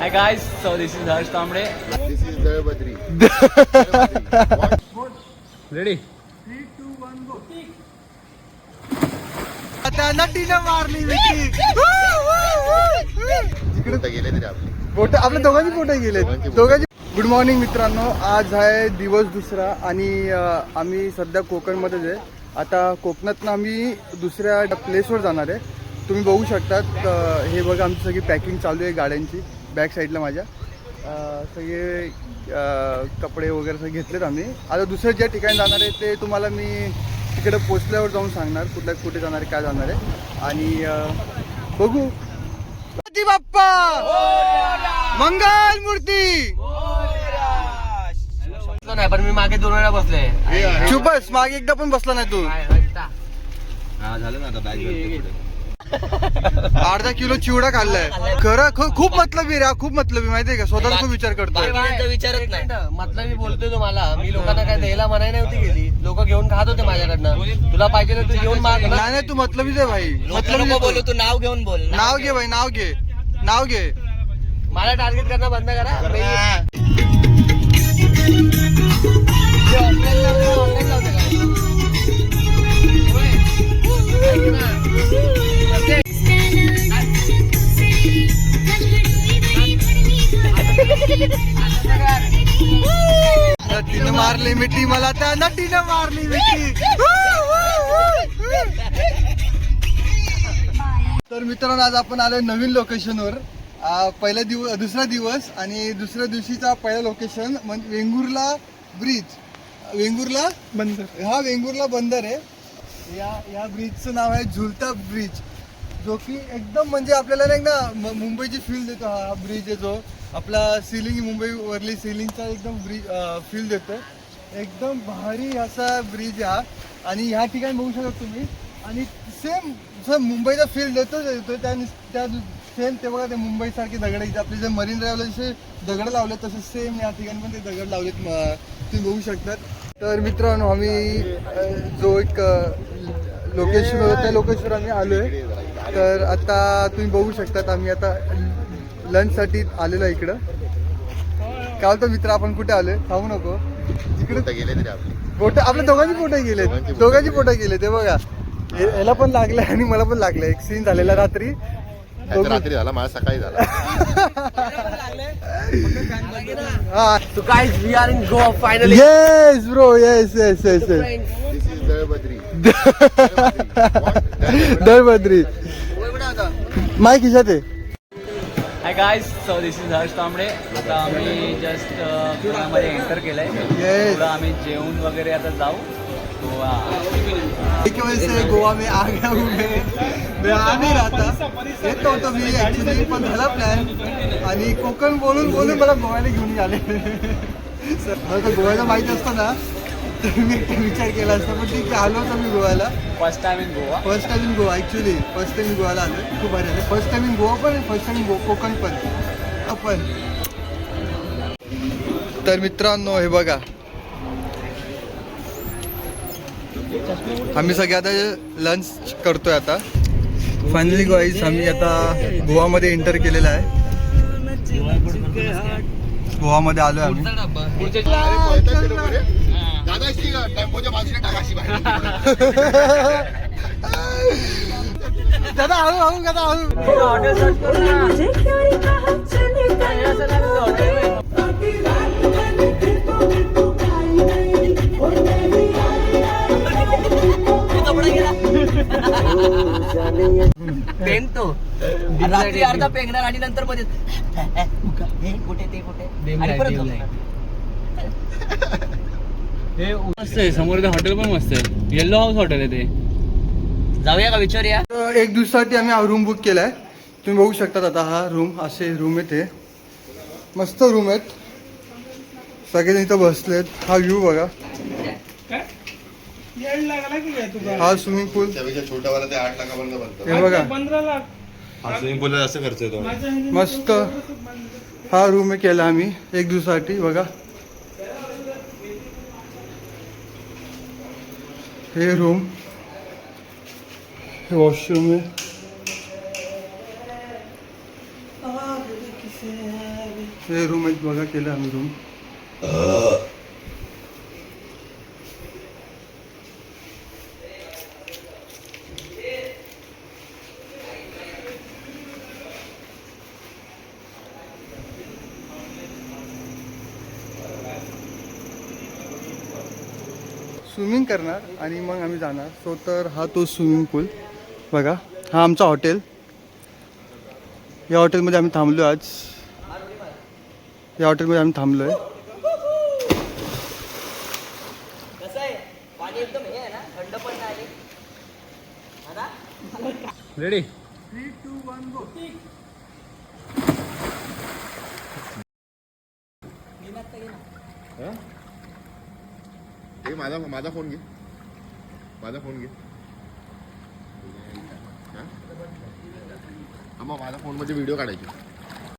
Hi guys, so this is Harsh Tamde. This is Darbadri. Ready? आता नटीनं मारली विकी. तिकडे गेले तरी आपले फोटो आपल्या दोघांची फोटो गेले दोघांची. गुड मॉर्निंग मित्रांनो, आज आहे दिवस दुसरा आणि आम्ही सध्या कोकणमध्येच आहे. आता कोकणातनं आम्ही दुसऱ्या प्लेसवर जाणार आहे. तुम्ही बघू शकतात, हे बघा आमची सगळी पॅकिंग चालू आहे गाड्यांची. बॅक साईडला माझ्या सगळे कपडे वगैरे सगळे घेतलेत आम्ही. आता दुसऱ्या ज्या ठिकाणी जाणार आहे ते तुम्हाला मी तिकडे पोचल्यावर जाऊन सांगणार, कुठे जाणार आहे, काय जाणार आहे. आणि बघू. गणपती बाप्पा मंगल मूर्ती. नाही पण मी मागे 2 वेळा बसले. चुपस, मागे एकदा पण बसला नाही तू. झालं ना आता बॅग अर्धा किलो चिवडा खाल्लाय. खरं खूप मतलबी रे, खूप मतलबी माहितीये का. स्वतःचा खूप विचार करतोय. विचारत नाही मतलब मी बोलतोय तुम्हाला. मी लोकांना काय द्यायला मनाई नव्हती गेली. लोक घेऊन खात होते माझ्याकडनं. तुला पाहिजे तू घेऊन माग. नाही तू मतलबीच आहे भाई. मतलब बोलू, तू नाव घेऊन बोल. नाव घे भाई, नाव घे, नाव घे. मला टार्गेट करणं बंद करा. नटीनं मारली मिठी मला, त्या नटीनं मारली मिठी. तर मित्रांनो, आज आपण आलोय नवीन लोकेशनवर. पहिला दिवस, दुसरा दिवस आणि दुसऱ्या दिवशीचा पहिला लोकेशन म्हणजे वेंगुर्ला ब्रिज. वेंगुर्ला बंदर. हा वेंगुर्ला बंदर आहे. या ब्रिजचं नाव आहे झुलता ब्रिज, जो की एकदम म्हणजे आपल्याला नाही ना मुंबईची फील देतो. हा ब्रिज आहे जो आपला सिलिंग, मुंबईवरली सिलिंगचा एकदम ब्रिज फील देतो. एकदम भारी असा ब्रिज हा. आणि ह्या ठिकाणी बघू शकता तुम्ही. आणि सेम मुंबईचा फील देतोच येतो. त्या सेम ते बघा, ते मुंबईसारखे दगड इथे आपले जे मरीन ड्राईव्हला जसे दगड लावलेत तसे सेम या ठिकाणी पण ते दगड लावलेत, तुम्ही बघू शकतात. तर मित्रांनो, आम्ही जो एक लोकेशन होतं त्या लोकेशनवर आम्ही आलो आहे. तर आता तुम्ही बघू शकतात, आम्ही आता लंचसाठी आलेलो आहे इकडं. काय होतं मित्र, आपण कुठे आलोय सांगू नको. तिकडे गेले तरी आपले फोटो आपल्या दोघांचे फोटो गेले, दोघांचे फोटो गेले. ते बघा, याला पण लागलंय आणि मला पण लागलंय. एक सीन झालेला रात्री झाला, मला सकाळी झाला. हा. So guys, we are in Goa finally. Yes bro, yes. This is Darbadri. दरबद्री माय खिशात आहे. Hi guys, so this is Harsh Tamde. आता आम्ही जस्ट गोव्यामध्ये एंटर केलंय. थोडं आम्ही जेवण वगैरे आता जाऊ. गोवा एक वजह से गोवा में आ गया हूँ मैं आ नाही राहता येत होतो मी ॲक्च्युली, पण झाला प्लॅन. आणि कोकण बोलून मला गोव्याला घेऊन आले. मला तर गोव्याला माहीत असतं ना तर मी विचार केला असता, पण ठीक आहे, आलो होतो मी गोव्याला. First time in Goa. First time in Goa. Actually first time in गोव्याला आलो. खूप भारी आले. फर्स्ट टाइम इन गोवा पण, फर्स्ट टाइम इन कोकण पण. आपण तर मित्रांनो, हे बघा, आम्ही सगळे आता लंच करतोय. आता फायनली गाईज आम्ही आता गोवामध्ये एंटर केलेलं आहे. गोवामध्ये आलोय आम्ही. दादा हळू दादा हळू. पेन तो रात्री अर्धा पेंगणार आणि नंतर मध्ये कुठे ते कुठे आणि परत हे मस्त आहे. समोर ते हॉटेल पण मस्त आहे. येल्लो हाऊस हॉटेल आहे ते. जाऊया का विचारूया. एक दिवसासाठी आम्ही हा रूम बुक केलाय. तुम्ही बघू शकता. आता हा रूम, असे रूम आहेत. हे मस्त रूम आहेत. सगळेजण इथं बसलेत. हा व्ह्यू बघा. हा स्विमिंग पूल छोटावाला ते 8 लाखापर्यंत बनतो. हे बघा, हा स्विमिंग पूल असं खर्च येतो. मस्त हा रूम केला आम्ही एक दिवसासाठी. बघा, हे रूम, हे वॉशरूम आहे. हे रूम आहेत बघा, केलं आम्ही रूम. स्विमिंग करणार आणि मग आम्ही जाणार. सो तर हा तो स्विमिंग पूल बघा, हा आमचा हॉटेल. या हॉटेलमध्ये आम्ही थांबलो आज. या हॉटेलमध्ये आम्ही थांबलो आहे. कसं आहे पाणी एकदम हे आहे ना, थंड पण नाही. रेडी. 3, 2, 1 गो. माझा फोन घे. माझा फोन घे. हा? मग माझ्या फोनमध्ये व्हिडिओ काढायचे.